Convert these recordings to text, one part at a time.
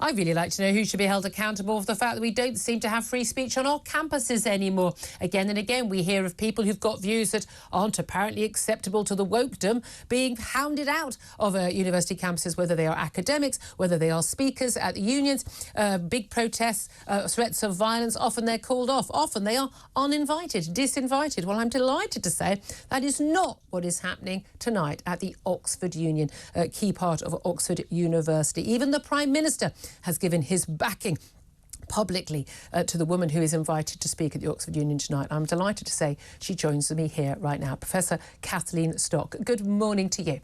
I'd really like to know who should be held accountable for the fact that we don't seem to have free speech on our campuses anymore. Again and again, we hear of people who've got views that aren't apparently acceptable to the wokedom being hounded out of university campuses, whether they are academics, whether they are speakers at the unions, big protests, threats of violence. Often they're called off. Often they are uninvited, disinvited. Well, I'm delighted to say that is not what is happening tonight at the Oxford Union, a key part of Oxford University. Even the Prime Minister has given his backing publicly to the woman who is invited to speak at the Oxford Union tonight. I'm delighted to say she joins me here right now. Professor Kathleen Stock, good morning to you.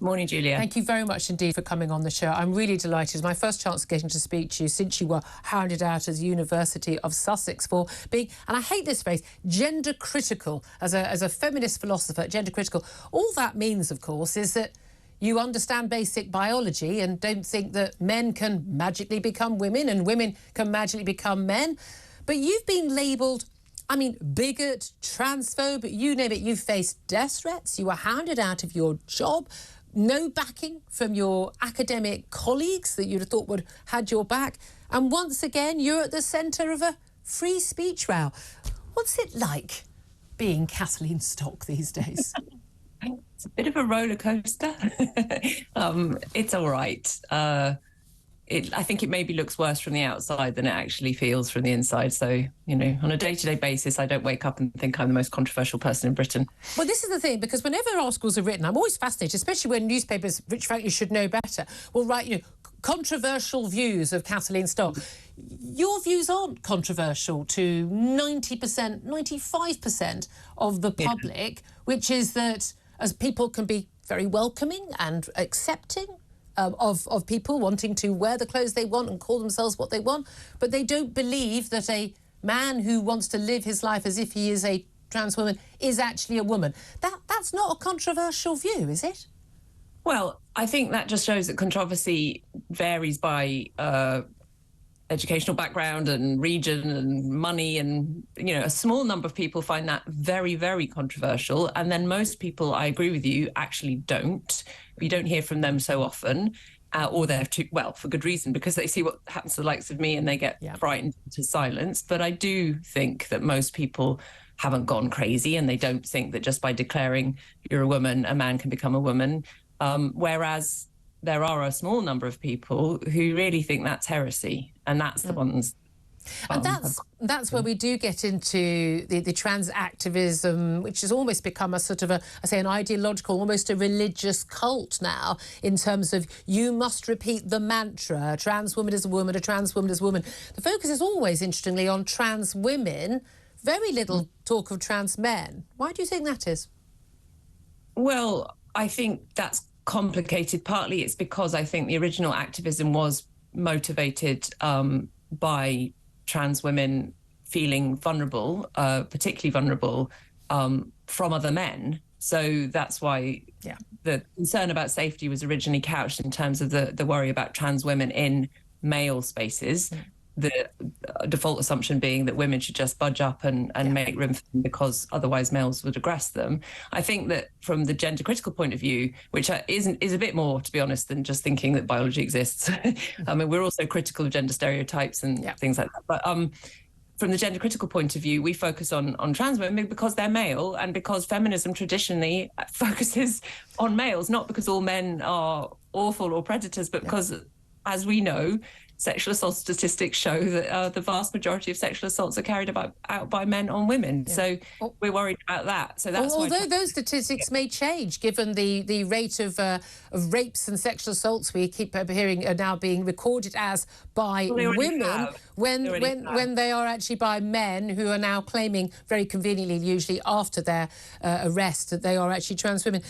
Morning, Julia. Thank you very much indeed for coming on the show. I'm really delighted. It's my first chance of getting to speak to you since you were hounded out as University of Sussex for being, and I hate this phrase, gender critical. As a feminist philosopher, gender critical. All that means, of course, is that you understand basic biology and don't think that men can magically become women and women can magically become men. But you've been labelled, I mean, bigot, transphobe, you name it. You've faced death threats. You were hounded out of your job. No backing from your academic colleagues that you'd have thought would had your back. And once again, you're at the centre of a free speech row. What's it like being Kathleen Stock these days? It's a bit of a roller coaster. It's all right. I think it maybe looks worse from the outside than it actually feels from the inside. So, you know, on a day-to-day basis, I don't wake up and think I'm the most controversial person in Britain. Well, this is the thing, because whenever articles are written, I'm always fascinated, especially when newspapers, which frankly should know better, will write, you know, controversial views of Kathleen Stock. Your views aren't controversial to 90%, 95% of the public, which is that as people can be very welcoming and accepting of people wanting to wear the clothes they want and call themselves what they want, but they don't believe that a man who wants to live his life as if he is a trans woman is actually a woman. That's not a controversial view, is it? Well, I think that just shows that controversy varies by educational background and region and money, and, you know, a small number of people find that very, very controversial, and then most people, I agree with you, actually don't. You don't hear from them so often, or they're too, well, for good reason, because they see what happens to the likes of me and they get frightened into silence. But I do think that most people haven't gone crazy, and they don't think that just by declaring you're a woman, a man can become a woman, whereas there are a small number of people who really think that's heresy, and that's the ones. And that's where we do get into the trans activism, which has almost become a sort of an ideological, almost a religious cult now, in terms of you must repeat the mantra, a trans woman is a woman, a trans woman is a woman. The focus is always, interestingly, on trans women, very little talk of trans men. Why do you think that is? Well, I think that's complicated. Partly it's because I think the original activism was motivated by trans women feeling vulnerable, particularly vulnerable from other men. So that's why the concern about safety was originally couched in terms of the worry about trans women in male spaces. The default assumption being that women should just budge up and make room for them, because otherwise males would aggress them. I think that from the gender critical point of view, which is a bit more, to be honest, than just thinking that biology exists. I mean, we're also critical of gender stereotypes and things like that. But from the gender critical point of view, we focus on trans women because they're male, and because feminism traditionally focuses on males, not because all men are awful or predators, but because, as we know, sexual assault statistics show that the vast majority of sexual assaults are carried out by men on women. So we're worried about that. So that's although those statistics may change, given the rate of rapes and sexual assaults we keep hearing are now being recorded as by women, when they are actually by men who are now claiming, very conveniently, usually after their arrest, that they are actually trans women.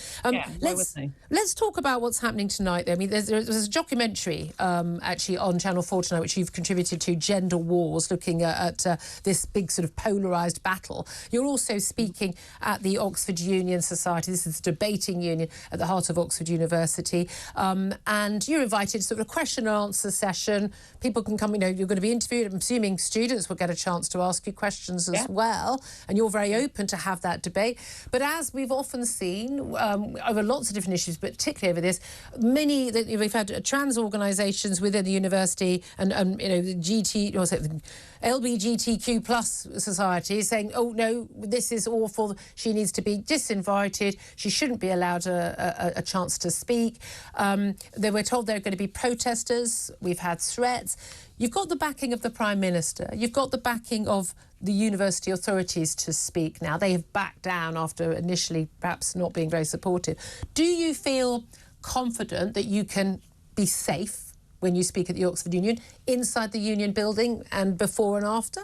Let's talk about what's happening tonight. I mean, there's a documentary actually on Channel 4 tonight, which you've contributed to, Gender Wars, looking at this big sort of polarised battle. You're also speaking at the Oxford Union Society. This is the debating union at the heart of Oxford University. And you're invited to sort of a question and answer session. People can come, you know, you're going to be interviewed I'm assuming students will get a chance to ask you questions as well, and you're very open to have that debate. But as we've often seen over lots of different issues, but particularly over this, we've had trans organisations within the university and the LGBTQ plus society saying, oh no, this is awful, she needs to be disinvited, she shouldn't be allowed a chance to speak. They were told there are going to be protesters, we've had threats. You've got the backing of the Prime Minister, you've got the backing of the university authorities to speak now. They have backed down after initially perhaps not being very supportive. Do you feel confident that you can be safe when you speak at the Oxford Union, inside the Union building and before and after?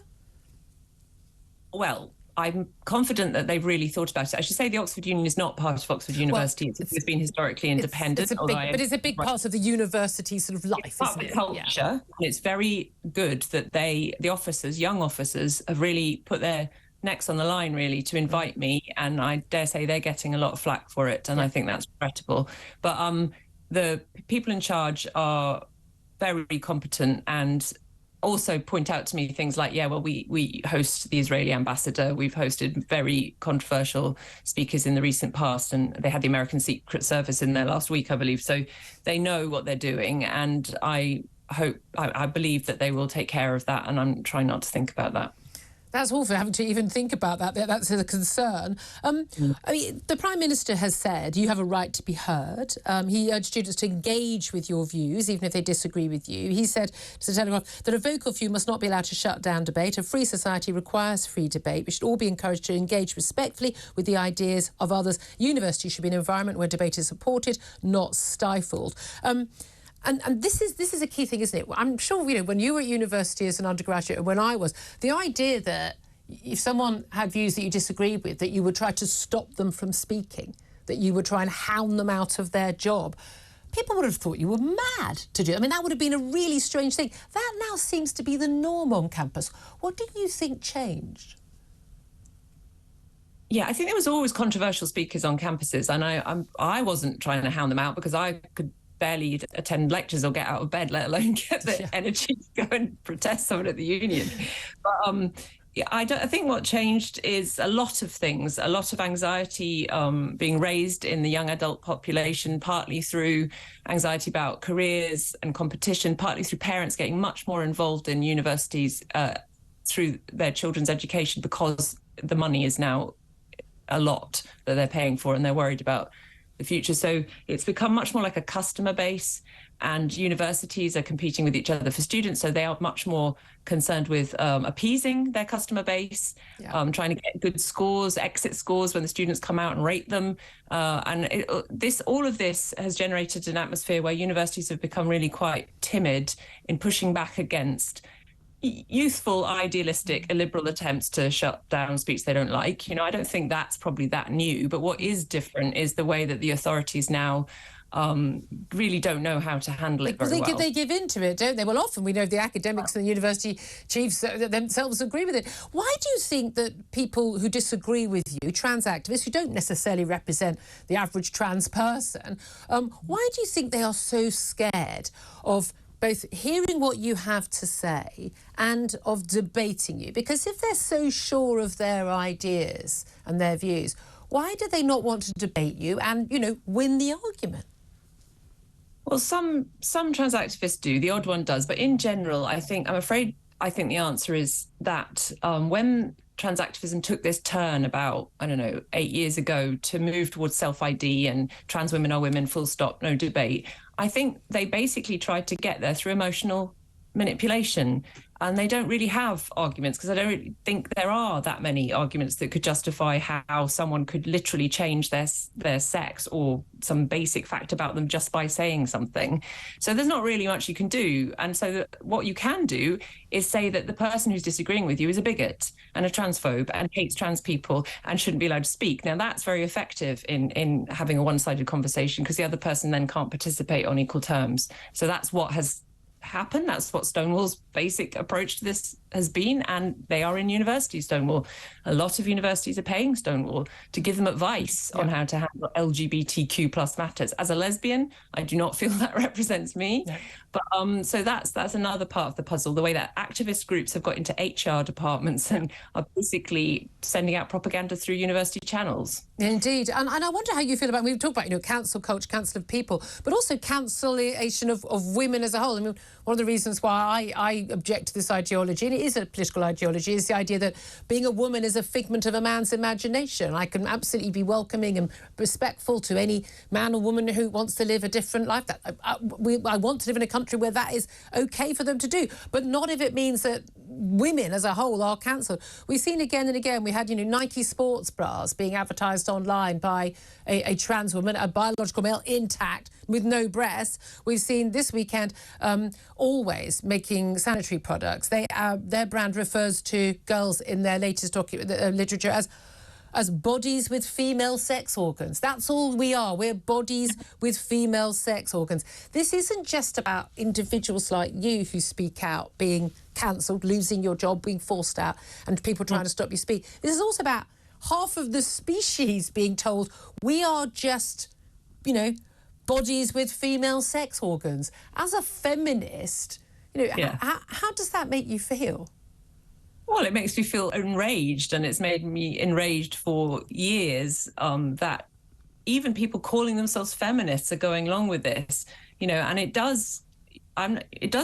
Well, I'm confident that they've really thought about it. I should say the Oxford Union is not part of Oxford University. Well, it's been historically independent. But it's a big part of the university sort of life, it's part isn't of it? the culture. Yeah. And it's very good that the officers, young officers, have really put their necks on the line, really, to invite me. And I dare say they're getting a lot of flack for it. And I think that's regrettable. But the people in charge are very competent and also point out to me things like, we host the Israeli ambassador. We've hosted very controversial speakers in the recent past, and they had the American Secret Service in there last week, I believe. So they know what they're doing, and I believe that they will take care of that, and I'm trying not to think about that. That's awful, having to even think about that. That's a concern. I mean, the Prime Minister has said you have a right to be heard. He urged students to engage with your views, even if they disagree with you. He said to the Telegraph that a vocal few must not be allowed to shut down debate. A free society requires free debate. We should all be encouraged to engage respectfully with the ideas of others. University should be an environment where debate is supported, not stifled. And this is a key thing, isn't it? I'm sure, when you were at university as an undergraduate and when I was, the idea that if someone had views that you disagreed with, that you would try to stop them from speaking, that you would try and hound them out of their job, people would have thought you were mad to do it. I mean, that would have been a really strange thing. That now seems to be the norm on campus. What do you think changed? Yeah, I think there was always controversial speakers on campuses, and I wasn't trying to hound them out because I could barely attend lectures or get out of bed, let alone get the energy to go and protest someone at the union. But I think what changed is a lot of things, a lot of anxiety being raised in the young adult population, partly through anxiety about careers and competition, partly through parents getting much more involved in universities through their children's education because the money is now a lot that they're paying for and they're worried about the future. So it's become much more like a customer base, and universities are competing with each other for students. So they are much more concerned with appeasing their customer base, trying to get good scores, exit scores when the students come out and rate them. All of this has generated an atmosphere where universities have become really quite timid in pushing back against youthful, idealistic, illiberal attempts to shut down speech they don't like. I don't think that's probably that new, but what is different is the way that the authorities now really don't know how to handle it very well. They give in to it, don't they? Well, often we know the academics and the university chiefs themselves agree with it. Why do you think that people who disagree with you, trans activists who don't necessarily represent the average trans person, why do you think they are so scared of both hearing what you have to say and of debating you? Because if they're so sure of their ideas and their views, why do they not want to debate you and, win the argument? Well, some trans activists do, the odd one does. But in general, I think the answer is that when trans activism took this turn about, 8 years ago to move towards self-ID and trans women are women, full stop, no debate, I think they basically tried to get there through emotional manipulation. And they don't really have arguments, because I don't really think there are that many arguments that could justify how someone could literally change their sex or some basic fact about them just by saying something. So there's not really much you can do. And so what you can do is say that the person who's disagreeing with you is a bigot and a transphobe and hates trans people and shouldn't be allowed to speak. Now, that's very effective in having a one-sided conversation, because the other person then can't participate on equal terms. So that's what has happen. That's what Stonewall's basic approach to this has been, and they are in university, Stonewall. A lot of universities are paying Stonewall to give them advice on how to handle LGBTQ plus matters. As a lesbian, I do not feel that represents me. No. But so that's another part of the puzzle, the way that activist groups have got into HR departments and are basically sending out propaganda through university channels. Indeed. And I wonder how you feel about, we've talked about, cancel culture, cancel of people, but also cancellation of women as a whole. I mean, one of the reasons why I object to this ideology, and it is a political ideology, is the idea that being a woman is a figment of a man's imagination. I can absolutely be welcoming and respectful to any man or woman who wants to live a different life. I want to live in a country where that is okay for them to do, but not if it means that women as a whole are cancelled. We've seen again and again, we had, Nike sports bras being advertised online by a trans woman, a biological male intact with no breasts. We've seen this weekend Always making sanitary products. Their brand refers to girls in their latest literature as bodies with female sex organs. That's all we are. We're bodies with female sex organs. This isn't just about individuals like you who speak out being cancelled, losing your job, being forced out, and people trying to stop you speak. This is also about half of the species being told we are just, bodies with female sex organs. As a feminist, how does that make you feel? Well, it makes me feel enraged, and it's made me enraged for years that even people calling themselves feminists are going along with this, and it does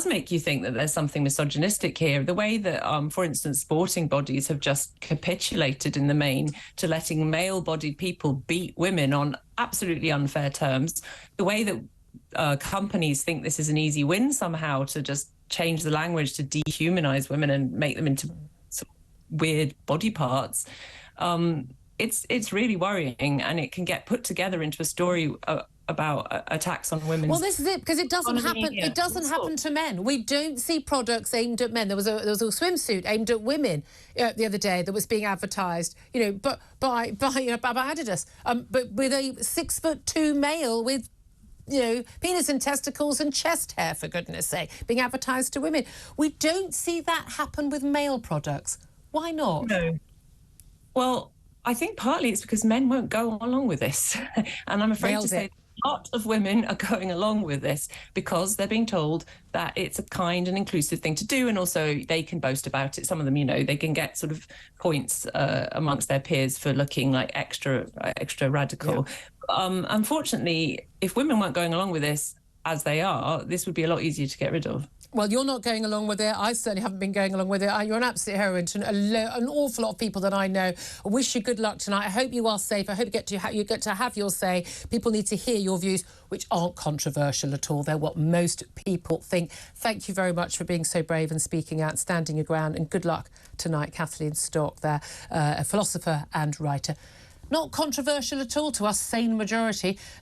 make you think that there's something misogynistic here. The way that, for instance, sporting bodies have just capitulated in the main to letting male-bodied people beat women on absolutely unfair terms. The way that companies think this is an easy win somehow to just change the language to dehumanize women and make them into weird body parts. It's really worrying, and it can get put together into a story about attacks on women. Well, this is it, because it doesn't happen. It doesn't happen to men. We don't see products aimed at men. There was a swimsuit aimed at women the other day that was being advertised, but by Adidas, but with a 6'2" male with penis and testicles and chest hair, for goodness sake, being advertised to women. We don't see that happen with male products. Why not? No. Well, I think partly it's because men won't go along with this. And I'm afraid to say a lot of women are going along with this because they're being told that it's a kind and inclusive thing to do, and also they can boast about it. Some of them, they can get sort of points amongst their peers for looking like extra radical. Yeah. Unfortunately, if women weren't going along with this as they are, this would be a lot easier to get rid of. Well, you're not going along with it. I certainly haven't been going along with it. You're an absolute heroine to an awful lot of people that I know. I wish you good luck tonight. I hope you are safe. I hope you get to have your say. People need to hear your views, which aren't controversial at all. They're what most people think. Thank you very much for being so brave and speaking out, standing your ground, and good luck tonight, Kathleen Stock, there, a philosopher and writer. Not controversial at all to us sane majority.